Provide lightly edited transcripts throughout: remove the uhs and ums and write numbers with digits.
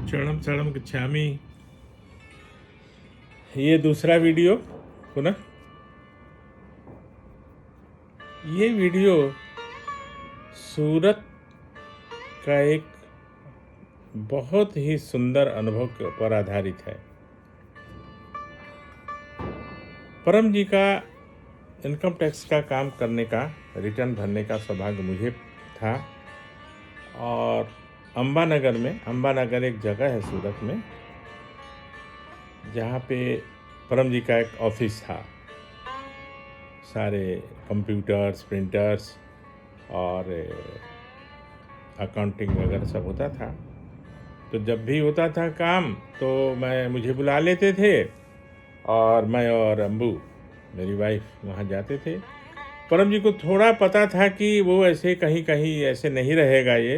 चरणम शरणम गच्छामि। ये दूसरा वीडियो पुनः। ये वीडियो सूरत का एक बहुत ही सुंदर अनुभव के ऊपर आधारित है। परम जी का इनकम टैक्स का काम करने का, रिटर्न भरने का सौभाग्य मुझे था। और अंबानगर एक जगह है सूरत में, जहाँ पे परम जी का एक ऑफिस था। सारे कंप्यूटर्स, प्रिंटर्स और अकाउंटिंग वगैरह सब होता था। तो जब भी होता था काम तो मुझे बुला लेते थे और मैं और अम्बू, मेरी वाइफ, वहाँ जाते थे। परम जी को थोड़ा पता था कि वो ऐसे कहीं कहीं ऐसे नहीं रहेगा ये,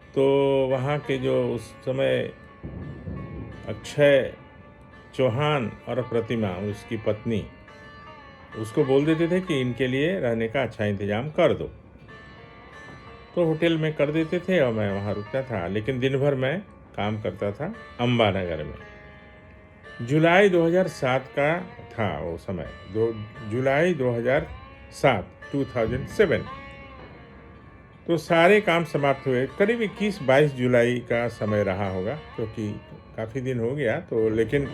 तो वहाँ के जो उस समय अक्षय चौहान और प्रतिमा, उसकी पत्नी, उसको बोल देते थे कि इनके लिए रहने का अच्छा इंतजाम कर दो। तो होटल में कर देते थे और मैं वहाँ रुकता था। लेकिन दिन भर मैं काम करता था अंबानगर में। जुलाई 2007 का था वो समय, जुलाई 2007। तो सारे काम समाप्त हुए। करीब 21-22 जुलाई का समय रहा होगा, क्योंकि काफ़ी दिन हो गया तो, लेकिन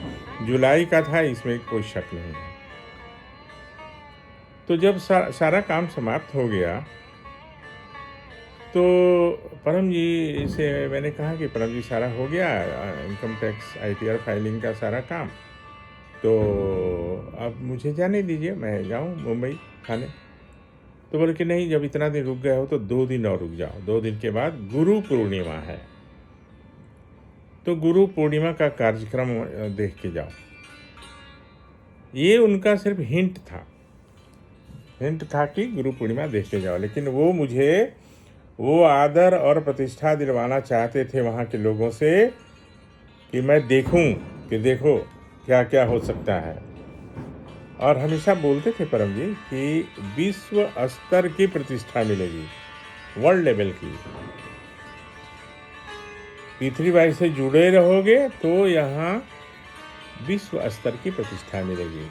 जुलाई का था, इसमें कोई शक नहीं है। तो जब सारा काम समाप्त हो गया तो परम जी से मैंने कहा कि परम जी सारा हो गया, इनकम टैक्स ITR फाइलिंग का सारा काम, तो अब मुझे जाने दीजिए, मैं जाऊँ मुंबई खाने। तो बोले कि नहीं, जब इतना दिन रुक गए हो तो 2 दिन और रुक जाओ। 2 दिन के बाद गुरु पूर्णिमा है, तो गुरु पूर्णिमा का कार्यक्रम देख के जाओ। ये उनका सिर्फ हिंट था कि गुरु पूर्णिमा देख के जाओ। लेकिन वो मुझे वो आदर और प्रतिष्ठा दिलवाना चाहते थे वहाँ के लोगों से कि मैं देखूं कि देखो क्या क्या हो सकता है। और हमेशा बोलते थे परम जी कि विश्व स्तर की प्रतिष्ठा मिलेगी, वर्ल्ड लेवल की। पृथ्वी से जुड़े रहोगे तो यहाँ विश्व स्तर की प्रतिष्ठा मिलेगी।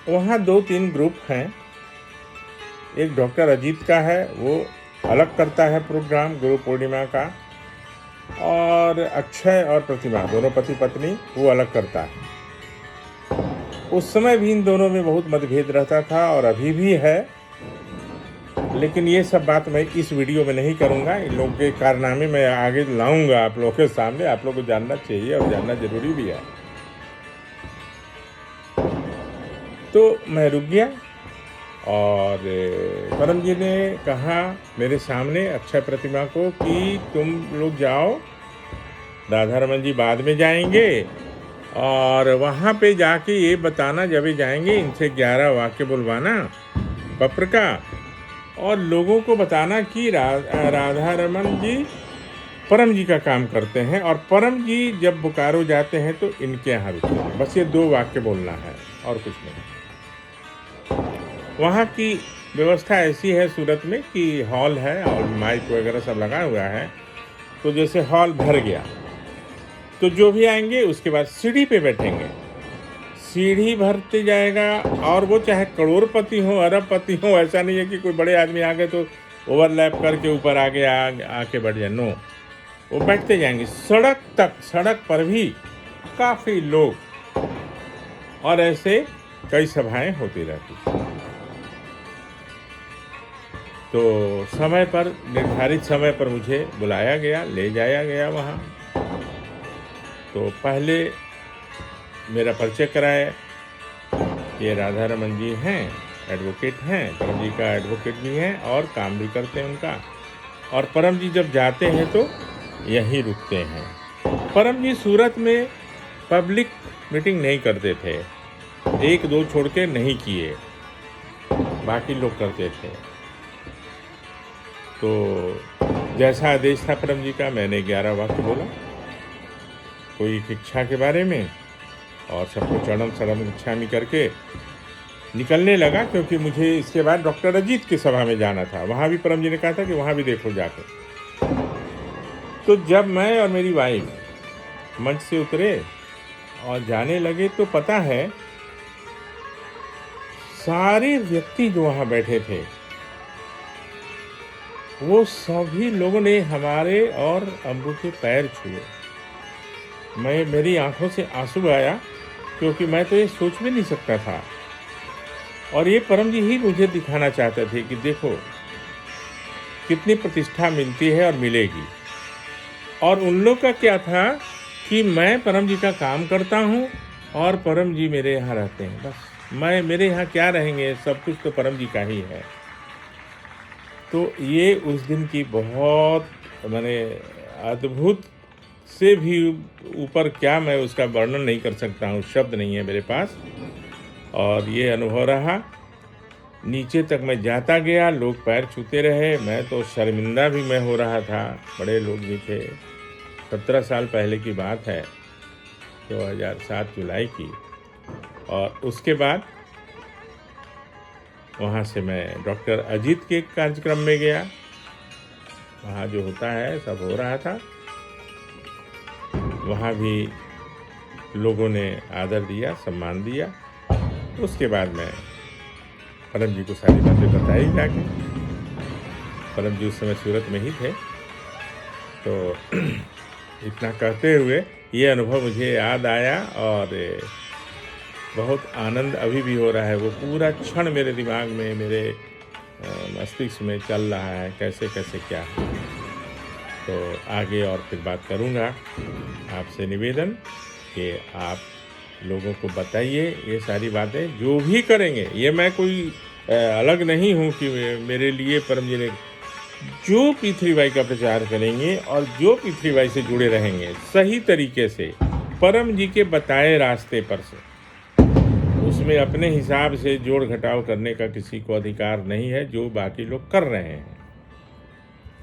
वहाँ 2-3 ग्रुप हैं। एक डॉक्टर अजीत का है, वो अलग करता है प्रोग्राम गुरु पूर्णिमा का, और अक्षय और प्रतिमा, दोनों पति पत्नी, वो अलग करता है। उस समय भी इन दोनों में बहुत मतभेद रहता था और अभी भी है। लेकिन ये सब बात मैं इस वीडियो में नहीं करूँगा। इन लोगों के कारनामे मैं आगे लाऊंगा आप लोगों के सामने। आप लोगों को जानना चाहिए और जानना जरूरी भी है। तो मैं रुक गया और परम जी ने कहा मेरे सामने अक्षय प्रतिमा को कि तुम लोग जाओ, राधा रमन जी बाद में जाएंगे, और वहाँ पे जाके ये बताना, जब ये जाएंगे इनसे 11 वाक्य बुलवाना पत्र का, और लोगों को बताना कि राधा रमन जी परम जी का काम करते हैं, और परम जी जब बोकारो जाते हैं तो इनके यहाँ रुकते हैं। बस ये 2 वाक्य बोलना है और कुछ नहीं। वहाँ की व्यवस्था ऐसी है सूरत में कि हॉल है और माइक वगैरह सब लगा हुआ है। तो जैसे हॉल भर गया तो जो भी आएंगे उसके बाद सीढ़ी पे बैठेंगे, सीढ़ी भरते जाएगा। और वो चाहे करोड़पति हो, अरबपति हो, ऐसा नहीं है कि कोई बड़े आदमी आ गए तो ओवरलैप करके ऊपर आगे आके बैठ जाए। नो, वो बैठते जाएंगे सड़क तक। सड़क पर भी काफ़ी लोग, और ऐसे कई सभाएं होती रहती। तो समय पर, निर्धारित समय पर मुझे बुलाया गया, ले जाया गया वहाँ। तो पहले मेरा परिचय कराया, ये राधा रमन जी हैं, एडवोकेट हैं, परम जी का एडवोकेट भी हैं और काम भी करते हैं उनका। और परम जी जब जाते हैं तो यहीं रुकते हैं। परम जी सूरत में पब्लिक मीटिंग नहीं करते थे, 1-2 छोड़ के नहीं किए, बाकी लोग करते थे। तो जैसा आदेश था परम जी का, मैंने 11 वाक्य बोला कोई शिक्षा के बारे में, और सबको चरणम शरणम गच्छामि करके निकलने लगा। क्योंकि मुझे इसके बाद डॉक्टर अजीत की सभा में जाना था। वहाँ भी परम जी ने कहा था कि वहाँ भी देखो जाकर। तो जब मैं और मेरी वाइफ मंच से उतरे और जाने लगे तो पता है सारे व्यक्ति जो वहाँ बैठे थे वो सभी लोगों ने हमारे और अम्बू के पैर छुए। मेरी आंखों से आंसू आया क्योंकि मैं तो ये सोच भी नहीं सकता था। और ये परम जी ही मुझे दिखाना चाहते थे कि देखो कितनी प्रतिष्ठा मिलती है और मिलेगी। और उन लोग का क्या था कि मैं परम जी का काम करता हूँ और परम जी मेरे यहाँ रहते हैं। बस मेरे यहाँ क्या रहेंगे, सब कुछ तो परम जी का ही है। तो ये उस दिन की बहुत मैंने अद्भुत से भी ऊपर क्या मैं उसका वर्णन नहीं कर सकता हूँ, शब्द नहीं है मेरे पास। और ये अनुभव रहा। नीचे तक मैं जाता गया, लोग पैर छूते रहे, मैं तो शर्मिंदा भी मैं हो रहा था। बड़े लोग भी थे। 17 साल पहले की बात है, 2007 जुलाई की। और उसके बाद वहाँ से मैं डॉक्टर अजीत के कार्यक्रम में गया। वहाँ जो होता है सब हो रहा था। वहाँ भी लोगों ने आदर दिया, सम्मान दिया। उसके बाद मैं परम जी को सारी बातें बताई जाके। परम जी उस समय सूरत में ही थे। तो इतना कहते हुए ये अनुभव मुझे याद आया और बहुत आनंद अभी भी हो रहा है। वो पूरा क्षण मेरे दिमाग में, मेरे मस्तिष्क में चल रहा है, कैसे कैसे क्या है। तो आगे और फिर बात करूँगा। आपसे निवेदन कि आप लोगों को बताइए ये सारी बातें, जो भी करेंगे। ये मैं कोई अलग नहीं हूँ कि मेरे लिए परम जी ने, जो पृथ्वीबाई का प्रचार करेंगे और जो पृथ्वीबाई से जुड़े रहेंगे सही तरीके से, परम जी के बताए रास्ते पर से, उसमें अपने हिसाब से जोड़ घटाव करने का किसी को अधिकार नहीं है। जो बाकी लोग कर रहे हैं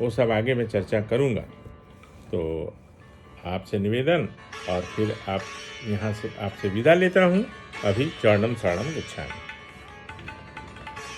वो सब आगे मैं चर्चा करूँगा। तो आपसे निवेदन, और फिर आप यहाँ से आपसे विदा लेता हूँ। अभी चरणम शरणम गच्छामि।